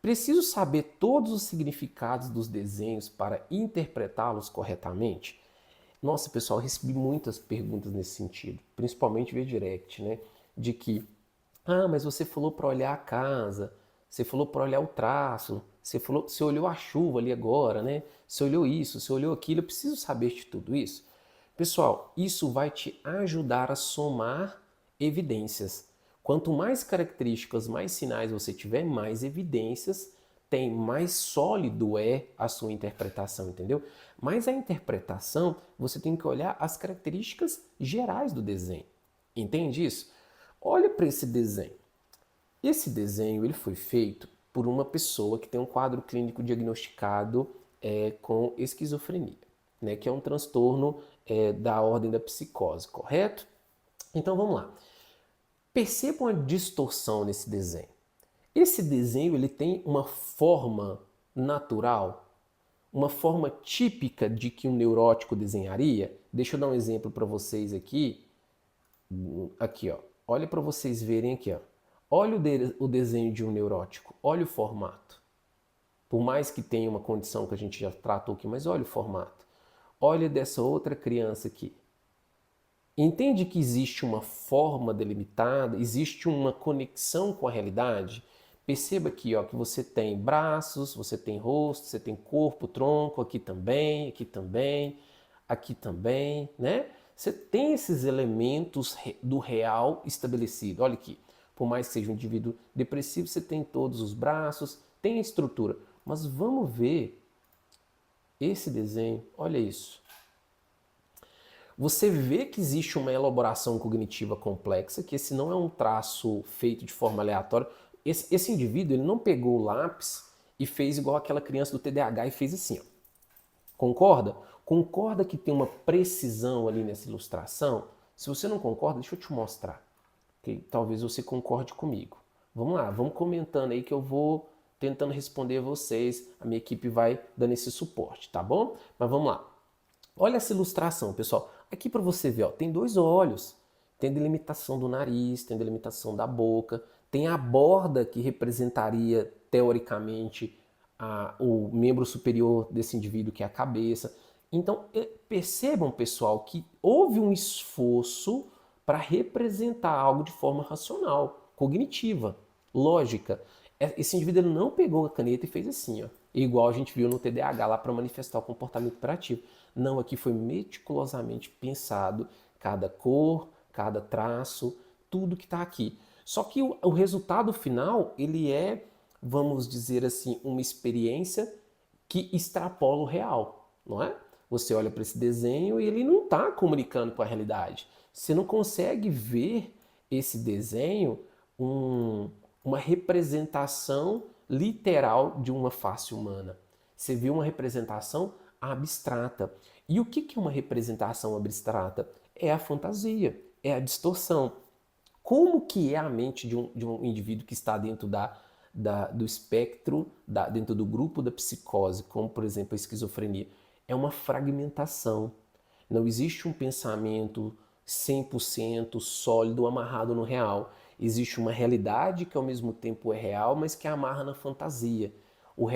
Preciso saber todos os significados dos desenhos para interpretá-los corretamente? Nossa, pessoal, eu recebi muitas perguntas nesse sentido, principalmente via direct, né? De que, mas você falou para olhar a casa, você falou para olhar o traço, você olhou a chuva ali agora, né? Você olhou isso, você olhou aquilo, eu preciso saber de tudo isso. Pessoal, isso vai te ajudar a somar evidências. Quanto mais características, mais sinais você tiver, mais evidências tem, mais sólido é a sua interpretação, entendeu? Mas a interpretação, você tem que olhar as características gerais do desenho. Entende isso? Olha para esse desenho. Esse desenho ele foi feito por uma pessoa que tem um quadro clínico diagnosticado com esquizofrenia, né, que é um transtorno da ordem da psicose, correto? Então vamos lá. Percebam a distorção nesse desenho. Esse desenho ele tem uma forma natural, uma forma típica de que um neurótico desenharia. Deixa eu dar um exemplo para vocês aqui. Aqui, ó. Olha para vocês verem aqui, ó. Olha o desenho de um neurótico. Olha o formato. Por mais que tenha uma condição que a gente já tratou aqui, mas olha o formato. Olha dessa outra criança aqui. Entende que existe uma forma delimitada, existe uma conexão com a realidade? Perceba aqui, ó, que você tem braços, você tem rosto, você tem corpo, tronco, aqui também, aqui também, aqui também, né? Você tem esses elementos do real estabelecido. Olha aqui, por mais que seja um indivíduo depressivo, você tem todos os braços, tem a estrutura. Mas vamos ver esse desenho, olha isso. Você vê que existe uma elaboração cognitiva complexa, que esse não é um traço feito de forma aleatória. Esse indivíduo ele não pegou o lápis e fez igual aquela criança do TDAH e fez assim, ó. Concorda? Concorda que tem uma precisão ali nessa ilustração? Se você não concorda, deixa eu te mostrar. Que talvez você concorde comigo. Vamos lá, vamos comentando aí que eu vou tentando responder vocês. A minha equipe vai dando esse suporte, tá bom? Mas vamos lá. Olha essa ilustração, pessoal. Aqui para você ver, ó, tem dois olhos, tem delimitação do nariz, tem delimitação da boca, tem a borda que representaria, teoricamente, o membro superior desse indivíduo, que é a cabeça. Então, percebam, pessoal, que houve um esforço para representar algo de forma racional, cognitiva, lógica. Esse indivíduo ele não pegou a caneta e fez assim, ó, igual a gente viu no TDAH lá para manifestar o comportamento hiperativo. Não, aqui foi meticulosamente pensado cada cor, cada traço, tudo que está aqui. Só que o resultado final, ele é, vamos dizer assim, uma experiência que extrapola o real, não é? Você olha para esse desenho e ele não está comunicando com a realidade. Você não consegue ver esse desenho uma representação literal de uma face humana. Você vê uma representação abstrata. E o que é uma representação abstrata? É a fantasia, é a distorção. Como que é a mente de um indivíduo que está dentro do espectro, dentro do grupo da psicose, como por exemplo a esquizofrenia? É uma fragmentação. Não existe um pensamento 100% sólido amarrado no real. Existe uma realidade que ao mesmo tempo é real, mas que amarra na fantasia.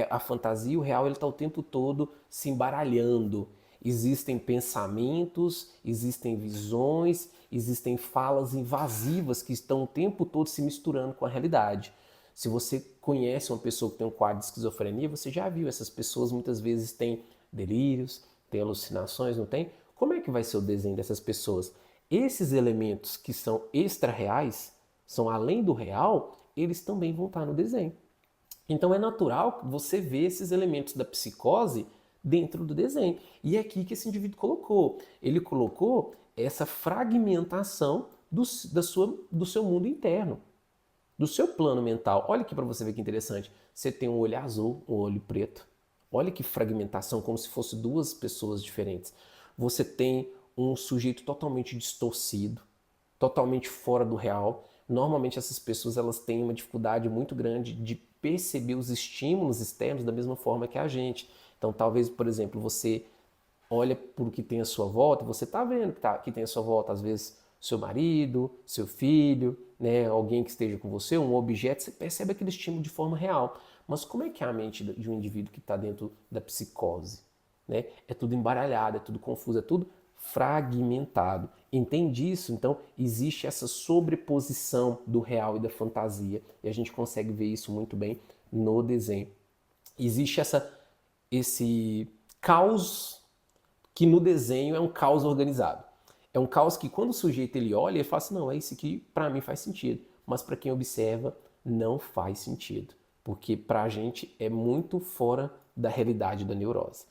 A fantasia e o real está o tempo todo se embaralhando. Existem pensamentos, existem visões, existem falas invasivas que estão o tempo todo se misturando com a realidade. Se você conhece uma pessoa que tem um quadro de esquizofrenia, você já viu, essas pessoas muitas vezes têm delírios, têm alucinações, não tem? Como é que vai ser o desenho dessas pessoas? Esses elementos que são extra-reais, são além do real, eles também vão estar no desenho. Então é natural você ver esses elementos da psicose dentro do desenho. E é aqui que esse indivíduo colocou. Ele colocou essa fragmentação do seu mundo interno, do seu plano mental. Olha aqui para você ver que interessante. Você tem um olho azul, um olho preto. Olha que fragmentação, como se fossem duas pessoas diferentes. Você tem um sujeito totalmente distorcido, totalmente fora do real. Normalmente essas pessoas elas têm uma dificuldade muito grande de perceber os estímulos externos da mesma forma que a gente. Então talvez, por exemplo, você olha para o que tem à sua volta, você está vendo que tem à sua volta, às vezes, seu marido, seu filho, né, alguém que esteja com você, um objeto, você percebe aquele estímulo de forma real. Mas como é que é a mente de um indivíduo que está dentro da psicose? Né? É tudo embaralhado, é tudo confuso, é tudo fragmentado. Entende isso? Então, existe essa sobreposição do real e da fantasia, e a gente consegue ver isso muito bem no desenho. Existe esse caos que no desenho é um caos organizado. É um caos que quando o sujeito ele olha, ele fala assim, não, é isso aqui para mim faz sentido. Mas para quem observa, não faz sentido. Porque para a gente é muito fora da realidade da neurose.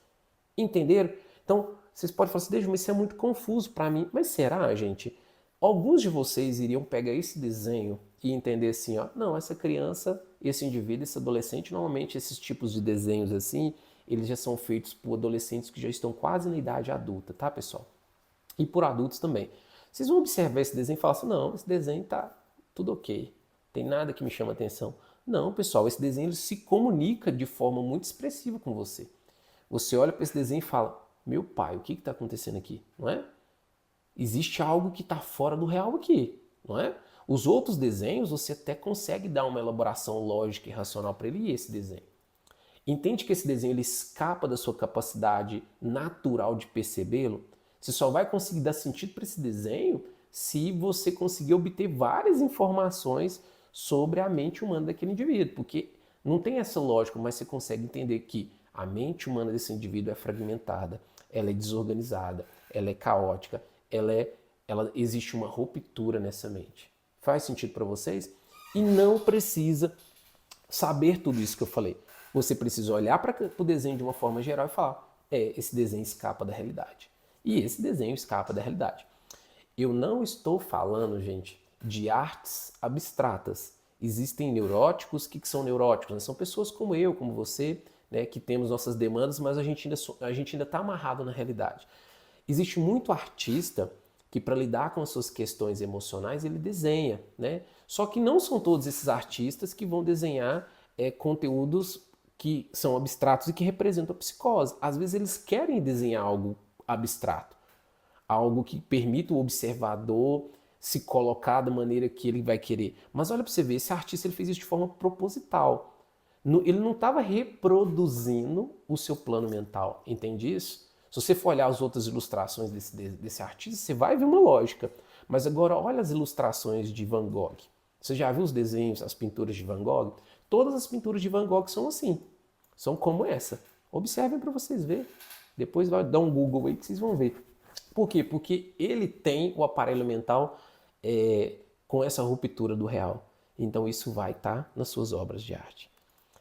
Entenderam? Então, vocês podem falar assim, Dejo, mas isso é muito confuso para mim. Mas será, gente? Alguns de vocês iriam pegar esse desenho e entender assim, ó, não, essa criança, esse indivíduo, esse adolescente, normalmente esses tipos de desenhos assim, eles já são feitos por adolescentes que já estão quase na idade adulta, tá, pessoal? E por adultos também. Vocês vão observar esse desenho e falar assim, não, esse desenho tá tudo ok, tem nada que me chama atenção. Não, pessoal, esse desenho ele se comunica de forma muito expressiva com você. Você olha para esse desenho e fala, meu pai, o que está acontecendo aqui? Não é? Existe algo que está fora do real aqui, não é? Os outros desenhos você até consegue dar uma elaboração lógica e racional para ele e esse desenho. Entende que esse desenho ele escapa da sua capacidade natural de percebê-lo? Você só vai conseguir dar sentido para esse desenho se você conseguir obter várias informações sobre a mente humana daquele indivíduo, porque não tem essa lógica, mas você consegue entender que a mente humana desse indivíduo é fragmentada, ela é desorganizada, ela é caótica, ela existe uma ruptura nessa mente. Faz sentido para vocês? E não precisa saber tudo isso que eu falei. Você precisa olhar para o desenho de uma forma geral e falar, esse desenho escapa da realidade. E esse desenho escapa da realidade. Eu não estou falando, gente, de artes abstratas. Existem neuróticos. O que são neuróticos? Né? São pessoas como eu, como você, né, que temos nossas demandas, mas a gente ainda está amarrado na realidade. Existe muito artista que para lidar com as suas questões emocionais ele desenha, né? Só que não são todos esses artistas que vão desenhar conteúdos que são abstratos e que representam a psicose. Às vezes eles querem desenhar algo abstrato, algo que permita o observador se colocar da maneira que ele vai querer. Mas olha para você ver, esse artista ele fez isso de forma proposital. Ele não estava reproduzindo o seu plano mental, entende isso? Se você for olhar as outras ilustrações desse artista, você vai ver uma lógica. Mas agora olha as ilustrações de Van Gogh. Você já viu os desenhos, as pinturas de Van Gogh? Todas as pinturas de Van Gogh são assim. São como essa. Observem para vocês verem. Depois vai dar um Google aí que vocês vão ver. Por quê? Porque ele tem o aparelho mental com essa ruptura do real. Então isso vai estar nas suas obras de arte.